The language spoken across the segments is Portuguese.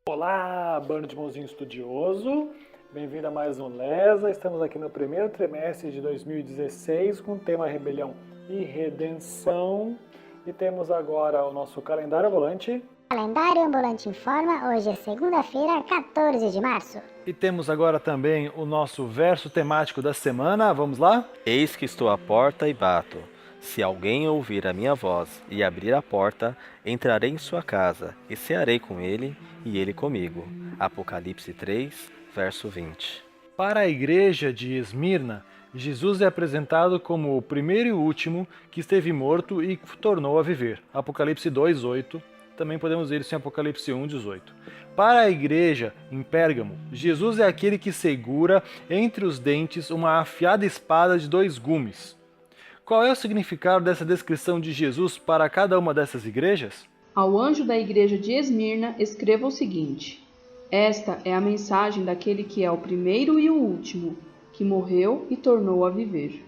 Olá, bando de mãozinho estudioso, bem-vindo a mais um Lesa. Estamos aqui no primeiro trimestre de 2016 com o tema Rebelião e Redenção. E temos agora o nosso calendário ambulante. Calendário Ambulante informa, hoje é segunda-feira, 14 de março. E temos agora também o nosso verso temático da semana. Vamos lá? Eis que estou à porta e bato. Se alguém ouvir a minha voz e abrir a porta, entrarei em sua casa e cearei com ele e ele comigo. Apocalipse 3, verso 20. Para a igreja de Esmirna, Jesus é apresentado como o primeiro e último que esteve morto e tornou a viver. Apocalipse 2:8. Também podemos ver isso em Apocalipse 1:18. Para a igreja em Pérgamo, Jesus é aquele que segura entre os dentes uma afiada espada de 2 gumes. Qual é o significado dessa descrição de Jesus para cada uma dessas igrejas? Ao anjo da igreja de Esmirna, escreva o seguinte: Esta é a mensagem daquele que é o primeiro e o último, que morreu e tornou a viver.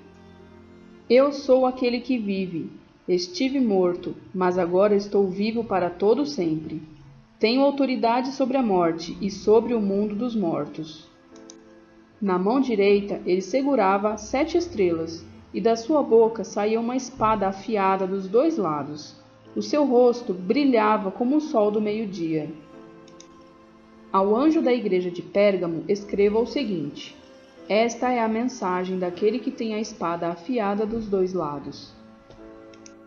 Eu sou aquele que vive. Estive morto, mas agora estou vivo para todo sempre. Tenho autoridade sobre a morte e sobre o mundo dos mortos. Na mão direita ele segurava 7 estrelas, e da sua boca saía uma espada afiada dos 2 lados. O seu rosto brilhava como o sol do meio-dia. Ao anjo da igreja de Pérgamo, escreva o seguinte: Esta é a mensagem daquele que tem a espada afiada dos 2 lados.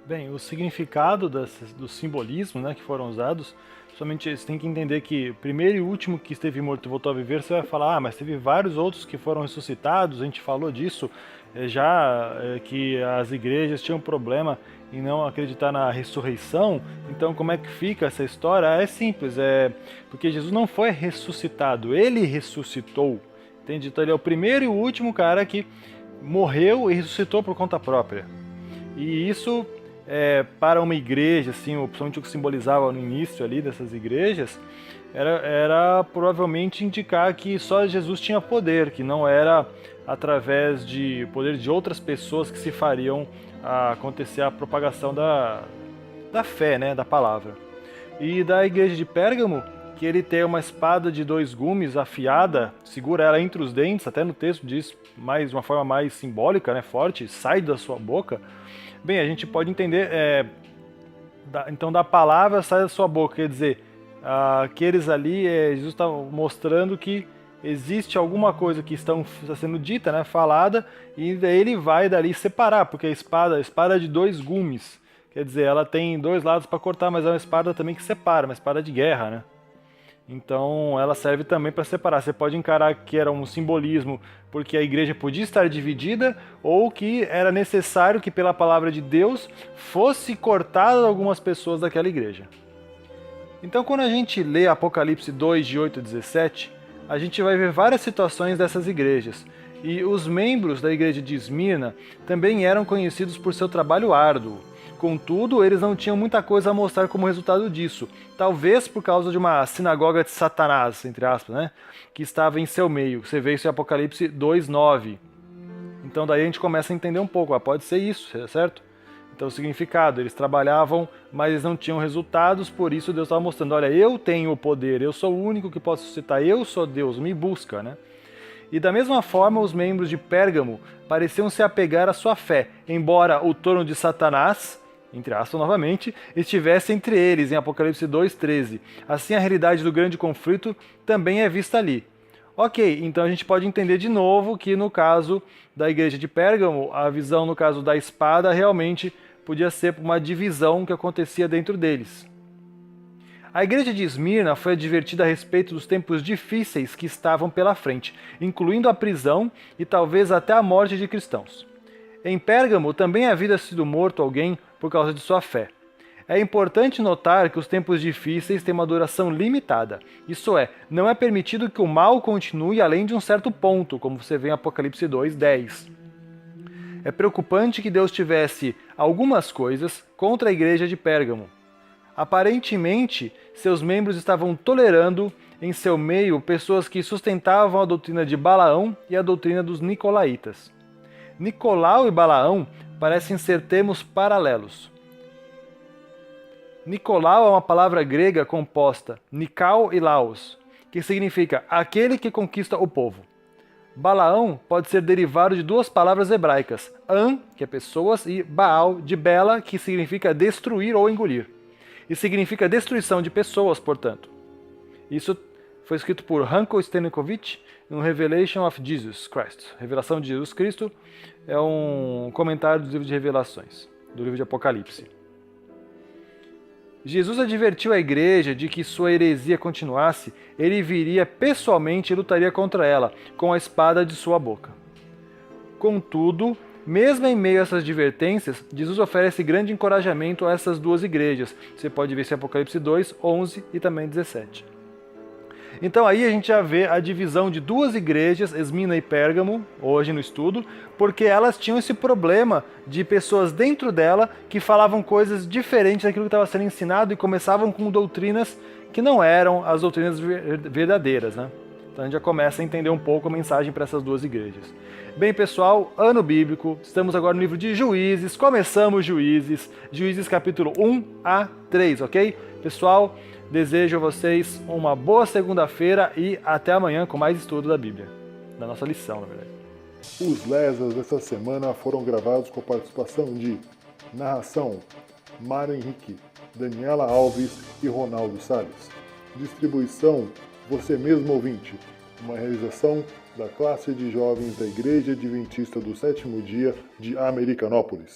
Bem, o significado do simbolismo, que foram usados, somente você tem que entender que o primeiro e o último que esteve morto e voltou a viver, você vai falar, mas teve vários outros que foram ressuscitados, a gente falou disso, que as igrejas tinham problema em não acreditar na ressurreição. Então como é que fica essa história? É simples, porque Jesus não foi ressuscitado, ele ressuscitou, entende? Então ele é o primeiro e o último cara que morreu e ressuscitou por conta própria. E isso, para uma igreja, assim, principalmente o que simbolizava no início ali dessas igrejas, era provavelmente indicar que só Jesus tinha poder, que não era através de poder de outras pessoas que se fariam acontecer a propagação da fé, da palavra. E da igreja de Pérgamo, que ele tem uma espada de 2 gumes afiada, segura ela entre os dentes, até no texto diz de uma forma mais simbólica, forte, sai da sua boca. Bem, a gente pode entender, então da palavra sai da sua boca, quer dizer, aqueles ali, Jesus está mostrando que existe alguma coisa que está sendo dita, falada, e daí ele vai dali separar, porque a espada é de 2 gumes, quer dizer, ela tem 2 lados para cortar, mas é uma espada também que separa, uma espada de guerra, Então ela serve também para separar. Você pode encarar que era um simbolismo porque a igreja podia estar dividida, ou que era necessário que pela palavra de Deus fosse cortada algumas pessoas daquela igreja. Então quando a gente lê Apocalipse 2, de 8 a 17, a gente vai ver várias situações dessas igrejas. E os membros da igreja de Esmirna também eram conhecidos por seu trabalho árduo. Contudo, eles não tinham muita coisa a mostrar como resultado disso, talvez por causa de uma sinagoga de Satanás, entre aspas, que estava em seu meio. Você vê isso em Apocalipse 2:9. Então daí a gente começa a entender um pouco, pode ser isso, certo? Então o significado, eles trabalhavam, mas eles não tinham resultados, por isso Deus estava mostrando, olha, eu tenho o poder, eu sou o único que posso suscitar, eu sou Deus, me busca, E da mesma forma, os membros de Pérgamo pareciam se apegar à sua fé, embora o trono de Satanás, entre aspas novamente, estivesse entre eles, em Apocalipse 2:13. Assim, a realidade do grande conflito também é vista ali. Ok, então a gente pode entender de novo que no caso da igreja de Pérgamo, a visão no caso da espada realmente podia ser uma divisão que acontecia dentro deles. A igreja de Esmirna foi advertida a respeito dos tempos difíceis que estavam pela frente, incluindo a prisão e talvez até a morte de cristãos. Em Pérgamo também havia sido morto alguém por causa de sua fé. É importante notar que os tempos difíceis têm uma duração limitada. Isso é, não é permitido que o mal continue além de um certo ponto, como você vê em Apocalipse 2:10. É preocupante que Deus tivesse algumas coisas contra a igreja de Pérgamo. Aparentemente, seus membros estavam tolerando em seu meio pessoas que sustentavam a doutrina de Balaão e a doutrina dos Nicolaítas. Nicolau e Balaão parecem ser termos paralelos. Nicolau é uma palavra grega composta Nikao e Laos, que significa aquele que conquista o povo. Balaão pode ser derivado de duas palavras hebraicas, An, que é pessoas, e Baal, de Bela, que significa destruir ou engolir. E significa destruição de pessoas, portanto. Isso foi escrito por Hanko Stenikovic no Revelation of Jesus Christ. Revelação de Jesus Cristo é um comentário do livro de Revelações, do livro de Apocalipse. Jesus advertiu a igreja de que sua heresia continuasse, ele viria pessoalmente e lutaria contra ela, com a espada de sua boca. Contudo, mesmo em meio a essas advertências, Jesus oferece grande encorajamento a essas duas igrejas. Você pode ver isso em Apocalipse 2, 11 e também 17. Então aí a gente já vê a divisão de duas igrejas, Esmina e Pérgamo, hoje no estudo, porque elas tinham esse problema de pessoas dentro dela que falavam coisas diferentes daquilo que estava sendo ensinado e começavam com doutrinas que não eram as doutrinas verdadeiras, né? Então a gente já começa a entender um pouco a mensagem para essas duas igrejas. Bem, pessoal, ano bíblico, estamos agora no livro de Juízes, começamos Juízes capítulo 1 a 3, ok? Pessoal, desejo a vocês uma boa segunda-feira e até amanhã com mais estudo da Bíblia, da nossa lição, na verdade. Os Lesas dessa semana foram gravados com a participação de narração Mara Henrique, Daniela Alves e Ronaldo Salles. Distribuição você mesmo ouvinte, uma realização da classe de jovens da Igreja Adventista do Sétimo Dia de Americanópolis.